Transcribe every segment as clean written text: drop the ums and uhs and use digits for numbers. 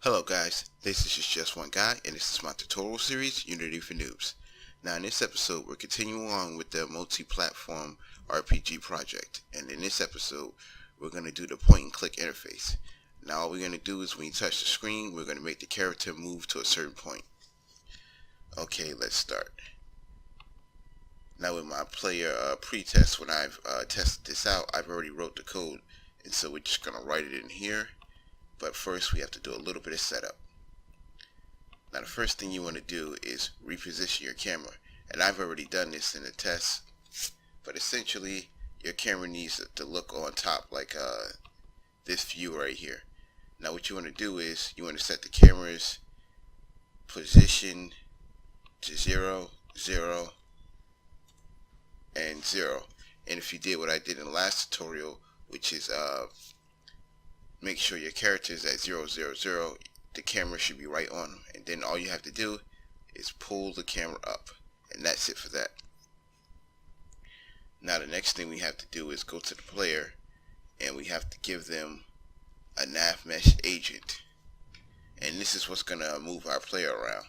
Hello guys, this is just one guy and this is my tutorial series, Unity for Noobs. Now in this episode we're continuing on with the multi-platform RPG project, and in this episode we're going to do the point and click interface. Now all we're going to do is when you touch the screen we're going to make the character move to a certain point. Okay, let's start. Now with my player pre-test, when I've tested this out, I've already wrote the code, and so we're just going to write it in here. But first we have to do a little bit of setup. Now the first thing you want to do is reposition your camera, and I've already done this in the test, but essentially your camera needs to look on top like this view right here. Now what you want to do is you want to set the camera's position to 0, 0, and 0. And if you did what I did in the last tutorial, which is make sure your character is at 0, 0, 0, the camera should be right on them, and then all you have to do is pull the camera up, and that's it for that. Now the next thing we have to do is go to the player, and we have to give them a nav mesh agent, and this is what's going to move our player around.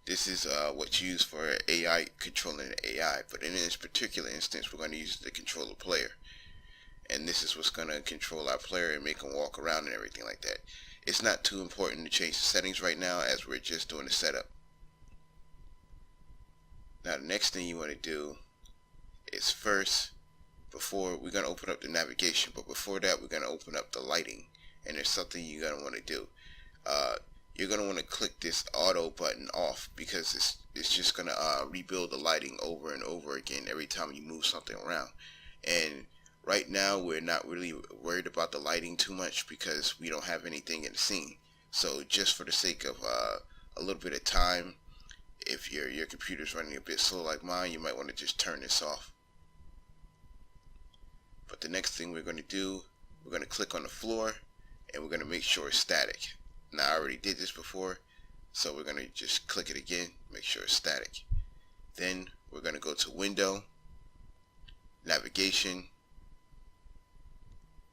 This is what's used for AI, controlling the AI, but in this particular instance we're going to use it to control the player. And this is what's going to control our player and make him walk around and everything like that. It's not too important to change the settings right now, as we're just doing the setup. Now the next thing you want to do is first, before we're going to open up the navigation, but before that we're going to open up the lighting, and there's something you're going to want to do. You're going to want to click this auto button off, because it's just going to rebuild the lighting over and over again every time you move something around. And right now we're not really worried about the lighting too much because we don't have anything in the scene. So just for the sake of a little bit of time, if your computer's running a bit slow like mine, you might want to just turn this off. But the next thing we're going to do, we're going to click on the floor and we're going to make sure it's static. Now I already did this before, so we're going to just click it again, make sure it's static. Then we're going to go to Window, Navigation,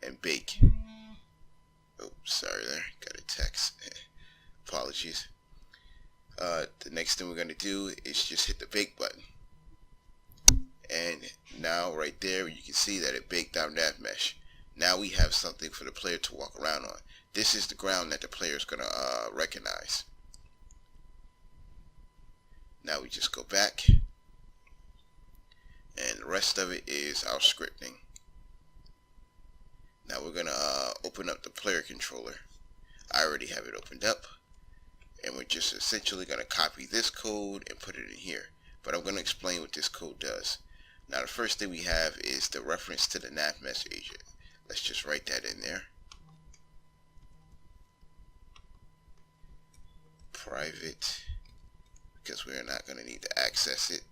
and bake. Oh, sorry there, got a text. Apologies. The next thing we're going to do is just hit the bake button. And now right there you can see that it baked our nav mesh. Now we have something for the player to walk around on. This is the ground that the player is going to recognize. Now we just go back, and the rest of it is our scripting. Now we're going to open up the player controller. I already have it opened up, and we're just essentially going to copy this code and put it in here. But I'm going to explain what this code does. Now the first thing we have is the reference to the nav mesh agent. Let's just write that in there. Private, because we're not going to need to access it.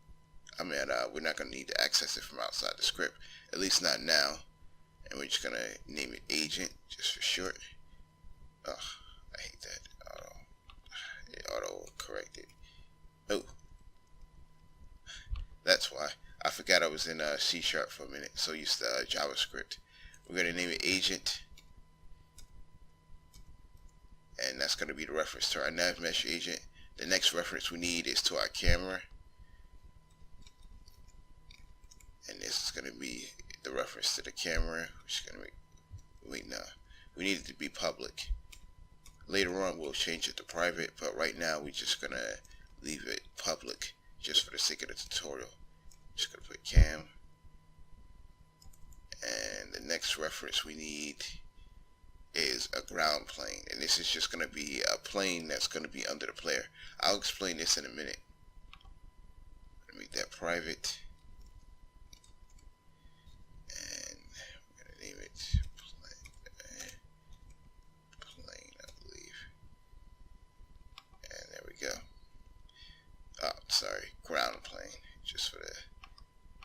We're not going to need to access it from outside the script, at least not now. And we're just going to name it agent, just for short. Oh, I hate that. Auto corrected. Oh, that's why. I forgot I was in C# for a minute, so used to JavaScript. We're going to name it agent, and that's going to be the reference to our nav mesh agent. The next reference we need is to our camera, and this is going to be the reference to the camera, which is going to make, we need it to be public. Later on we'll change it to private, but right now we're just going to leave it public just for the sake of the tutorial. Just going to put cam, and the next reference we need is a ground plane, and this is just going to be a plane that's going to be under the player. I'll explain this in a minute. Make that private, and we're going to name it plane, I believe. And there we go. Oh, sorry, ground plane, just for the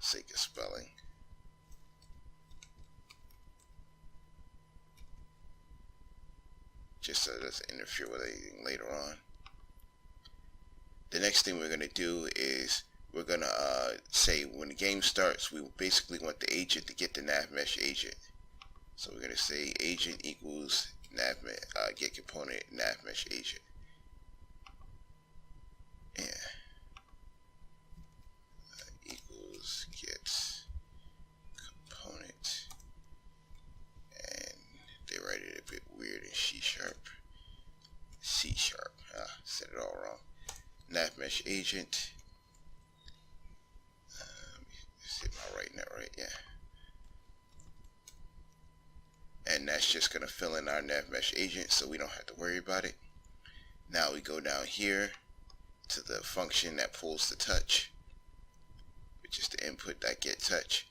sake of spelling. Just so it doesn't interfere with anything later on. The next thing we're going to do is we're going to say when the game starts, we basically want the agent to get the nav mesh agent. So we're going to say agent equals get component nav mesh agent. Yeah. Equals get component, and they write it a bit weird in C sharp. Said it all wrong. Nav mesh agent. Am I writing that right? Yeah. And that's just going to fill in our nav mesh agent, so we don't have to worry about it. Now we go down here to the function that pulls the touch, which is the input.getTouch.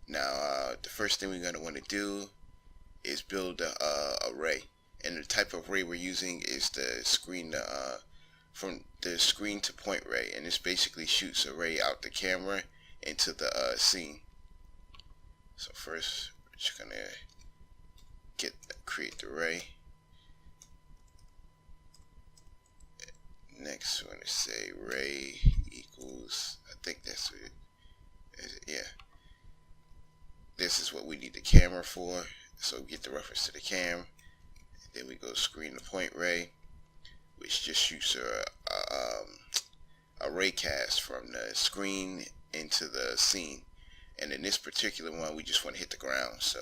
Now the first thing we're going to want to do is build a array, and the type of array we're using is the screen from the screen to point array, and this basically shoots array out the camera into the scene. So first we're just gonna create the array. Next we're gonna say array equals, I think that's what it is. Yeah, this is what we need the camera for, so we get the reference to the cam. Then we go screen to point array, which just shoots a ray cast from the screen into the scene. And in this particular one, we just want to hit the ground, so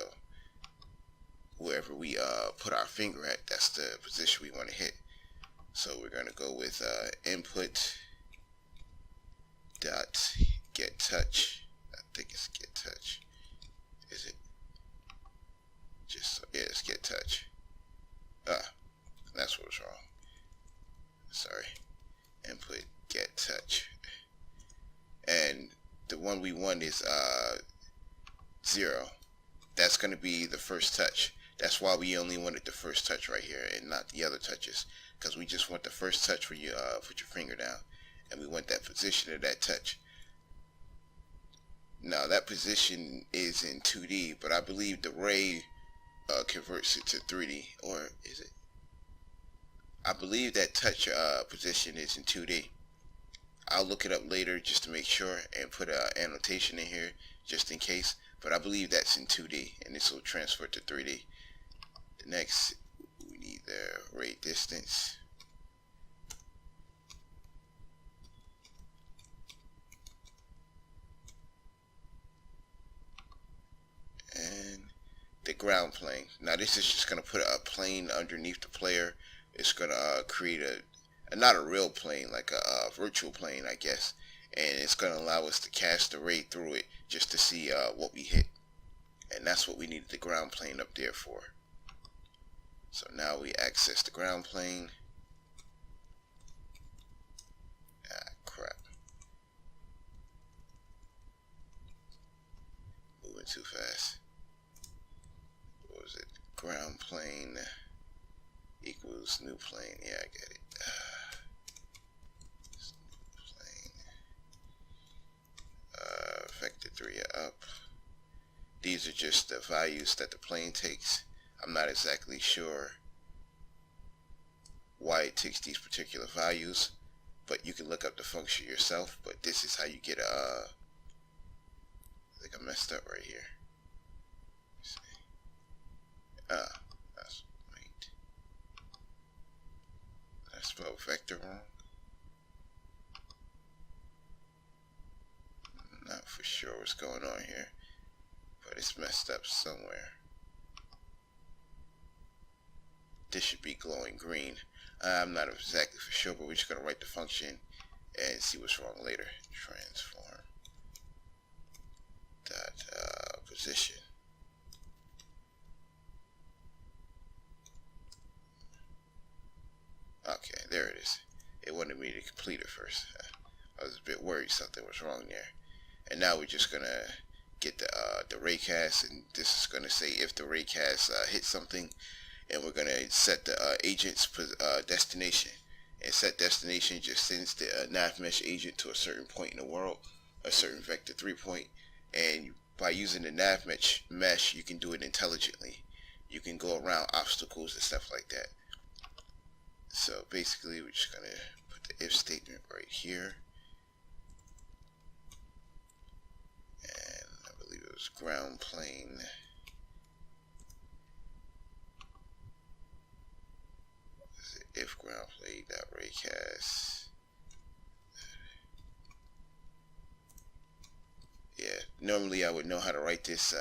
wherever we put our finger at, that's the position we want to hit. So we're going to go with input dot get touch. I think it's get touch. Is it? Just, yeah, it's get touch. That's what was wrong. Sorry. Input get touch. And the one we want is 0. That's going to be the first touch. That's why we only wanted the first touch right here and not the other touches, because we just want the first touch where you put your finger down, and we want that position of that touch. Now that position is in 2D, but I believe the ray converts it to 3D, or is it? I believe that touch position is in 2D. I'll look it up later just to make sure and put an annotation in here just in case, but I believe that's in 2D, and this will transfer to 3D. The next, we need the array distance. And the ground plane. Now this is just going to put a plane underneath the player. It's going to create not a real plane, like a virtual plane, I guess, and it's going to allow us to cast the ray through it just to see what we hit, and that's what we needed the ground plane up there for. So now we access the ground plane. Crap, moving too fast. What was it? Ground plane equals new plane. Yeah, I get it. Vector 3 up. These are just the values that the plane takes. I'm not exactly sure why it takes these particular values, but you can look up the function yourself. But this is how you get I think I messed up right here. Let's see. That's right. I spelled vector wrong. Not for sure what's going on here, but it's messed up somewhere. This should be glowing green. I'm not exactly for sure, but we're just going to write the function and see what's wrong later. Transform dot position. Okay, there it is. It wanted me to complete it first. I was a bit worried something was wrong there. And now we're just gonna get the raycast, and this is gonna say if the raycast hits something, and we're gonna set the agent's destination. And set destination just sends the nav mesh agent to a certain point in the world, a certain vector 3 point, and by using the nav mesh, you can do it intelligently. You can go around obstacles and stuff like that. So basically, we're just gonna put the if statement right here. Ground plane if ground plate dot raycast. Yeah, normally I would know how to write this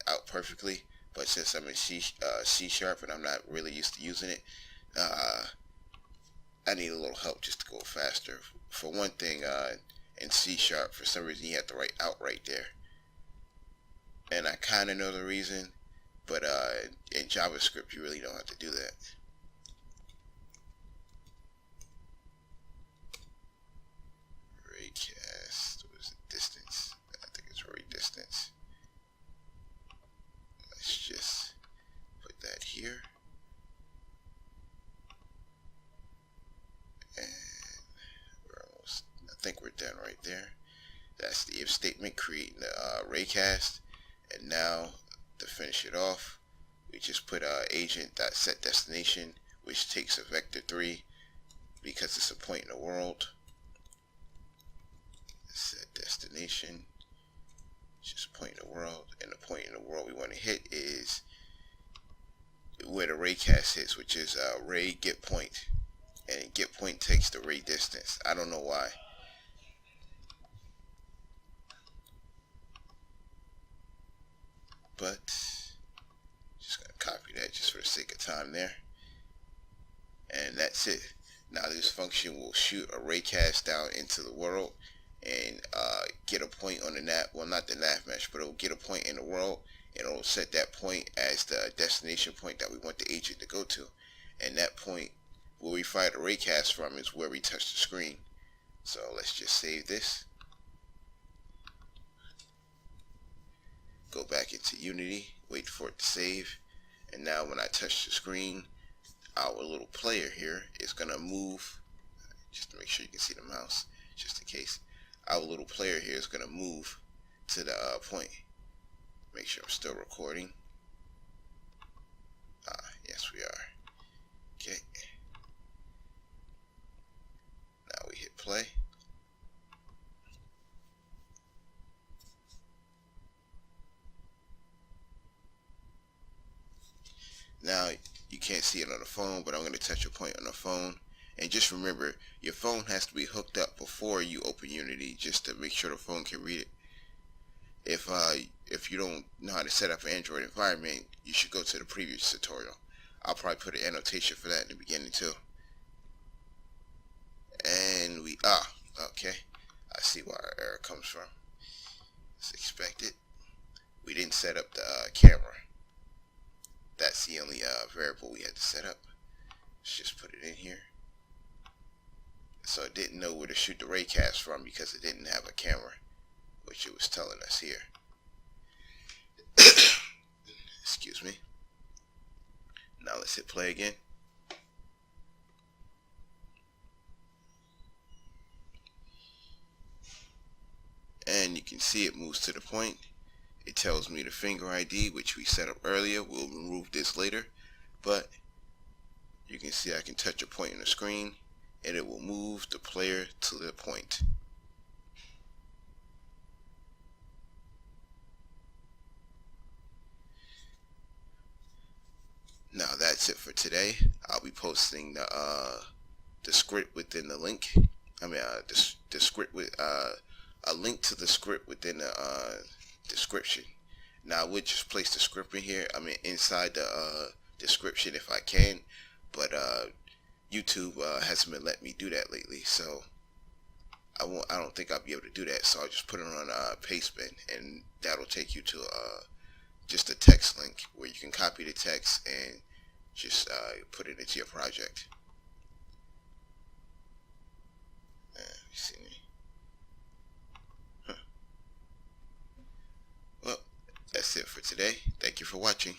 out perfectly, but since I'm in C sharp and I'm not really used to using it, uh, I need a little help just to go faster. For one thing, in C sharp, for some reason you have to write out right there, and I kind of know the reason, but in JavaScript you really don't have to do that. Raycast, what is the distance? I think it's ray distance. Let's just put that here. And we're almost, I think we're done right there. That's the if statement creating the raycast. And now to finish it off, we just put agent.setDestination, which takes a vector3 because it's a point in the world. Set destination, just a point in the world, and the point in the world we want to hit is where the raycast hits, which is ray get point, and get point takes the ray distance. I don't know why. But just gonna copy that just for the sake of time there, and that's it. Now this function will shoot a raycast down into the world and get a point on the nav, well, not the nav mesh, but it'll get a point in the world, and it'll set that point as the destination point that we want the agent to go to, and that point where we fire the raycast from is where we touch the screen. So let's just save this, go back into Unity, wait for it to save, and now when I touch the screen, our little player here is gonna move, just to make sure you can see the mouse, just in case. Our little player here is going to move to the point. Make sure I'm still recording. Yes, we are. Okay. Now we hit play. Now you can't see it on the phone, but I'm going to touch a point on the phone. And just remember, your phone has to be hooked up before you open Unity, just to make sure the phone can read it. If you don't know how to set up an Android environment, you should go to the previous tutorial. I'll probably put an annotation for that in the beginning too. And okay. I see where our error comes from. It's expected. We didn't set up the camera. That's the only variable we had to set up. Let's just put it in here. So it didn't know where to shoot the raycast from because it didn't have a camera, which it was telling us here. Excuse me. Now let's hit play again. And you can see it moves to the point. It tells me the finger ID, which we set up earlier. We'll remove this later, but you can see I can touch a point on the screen and it will move the player to the point. Now that's it for today. I'll be posting the script within the link. The script with a link to the script within the description. Now I would just place the script in here. Inside the description if I can, but YouTube hasn't been letting me do that lately, so I don't think I'll be able to do that. So I'll just put it on Pastebin, and that'll take you to just a text link where you can copy the text and just put it into your project. You see me? Well, that's it for today. Thank you for watching.